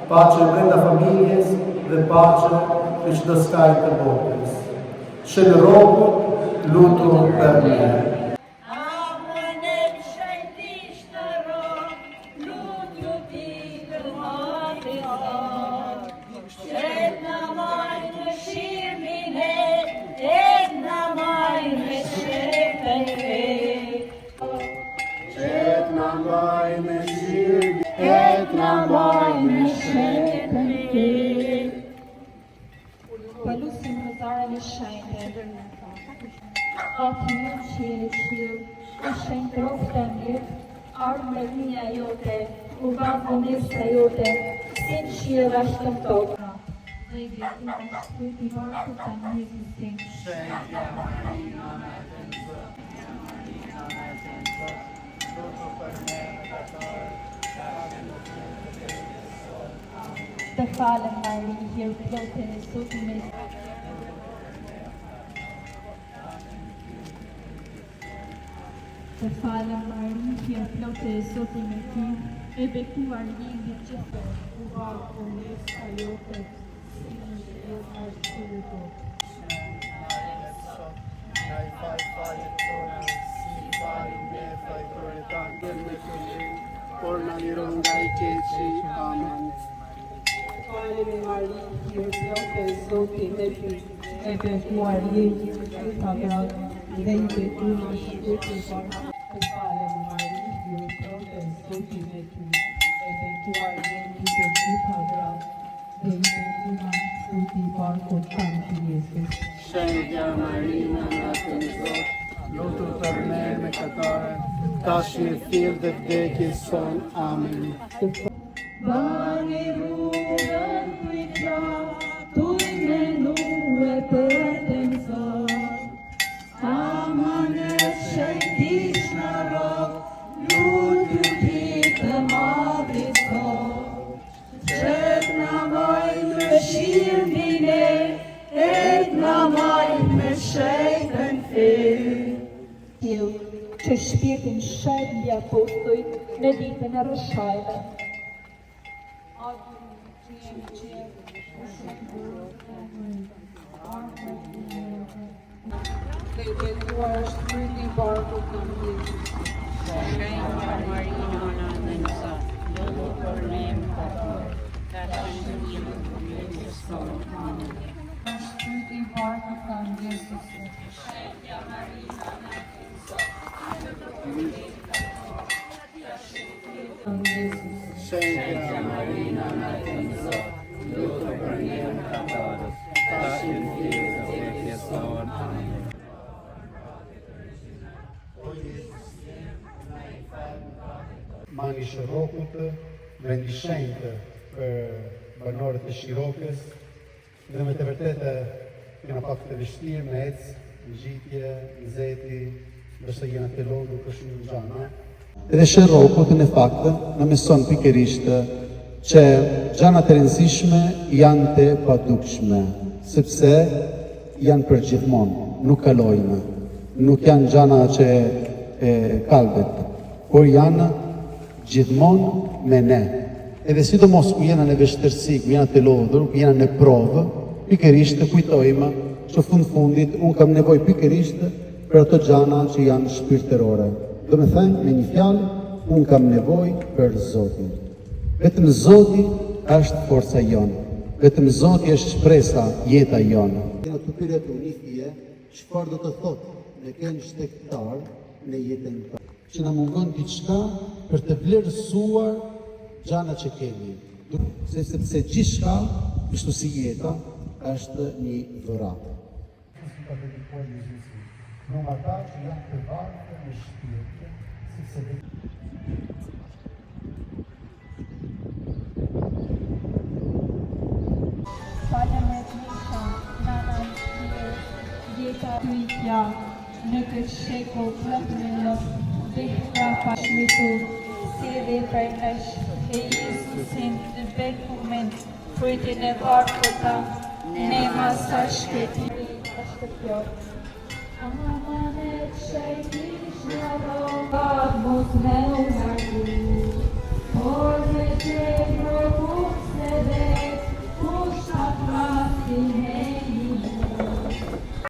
pace brenda familjes dhe pace në çdo skaj të botës. Shënë rrogut, lutur për ne. Palusim rëzarën e shenjtë, atë në qiell, e shenjtë rofta mirë, ardhë me linja jote, u vanë vëndesa jote, si në qiell ashtë në tokë. Dhe i beku ashtu t'i varku ta njëzë tim. Shenjtja Marina me të nëzot, lutu për ne mëkatarët, Të falem Mari, hirë plotë e Zotit me Të falem Mari, hirë plotë e Zotit me ty, e bekuar lindit gjithë, u valë kondesa jote, si në ashtu e botë. Na i fajt tona, si fajt me fajtore tanë, me të linë, por në liron nga i keqi, amen. Falemi Mari, hirë plotë e Zotit me ty, e bekuar lindit gjitha gratë, dhe i bekuar shpirti parë. Të falemi Mari, hirë plotë e Zotit me ty, e bekuar lindit gjitha gratë, dhe i bekuar shpirti parë këtë kanë të Jezus. Shenjtja Marina me të nëzot, lutu për ne mëkatarët, tash në fill dhe vdekjes son, amen. Bani rrugën kujtja, tu i menu e për të nëzot. Amanet shëjtish në rok, lutu ti të madhit sot. Qët në maj me shirë mine, et në maj me shëjtën fyrë. Tillë që shpirtin shajt një apostoj në ditën e rëshajve. Dhe i bekuar shpirti barkut në Jezus. Shenjtja Marina me të nëzot, lutu për ne mëkatarët, tash në fill dhe vdekjes son, amen. Shpirti barkut në Jezus. Shenjtja Marina me të Shenjtja Marina me të nëzot, lutu për ne mëkatarët, tash në fill dhe vdekjes son, amen. Mani Shirokut, vendi shenjtë për banorët e Shirokës, dhe me të vërtetë kena pak të vështirë me ecë, në gjitje, në zeti, ndërsa jena të lodhur për shumë gjana. Edhe Shirokut në faktë në mëson pikërisht që gjanat e rëndësishme janë të padukshme, sepse janë për gjithmonë, nuk kalojnë, nuk janë gjana që kaldet, por janë gjithmonë me ne. Edhe sidomos ku jena në vështirësi, ku jena të lodhur, ku jena në provë, pikërisht të kujtojmë që fundit unë kam nevojë pikërisht për ato gjana që janë shpirtërore. Do me thënë me një fjalë, unë kam nevojë për Zotin. Vetëm Zoti është forca jonë. Vetëm Zoti është shpresa jeta jonë. Ne të pyet një fije, çfarë do të thotë ne kemi shtektar në jetën tonë. Që na mungon diçka për të vlerësuar gjana që kemi. Sepse gjithçka, kështu si jeta, është një dhuratë. Ka dedikuar Jezusi, në ata që janë të varfër në shpirt, sepse Falem e t'misha, nana në shpirë, jeta pyetja, në këtë shekull plot me lot, dhe krafa shmitur, si dhe për nesh, e Jezusin në bekumen, kujtin e varkota, ne masa shketi, është kjo. Amanet shajtish në rogat, mos me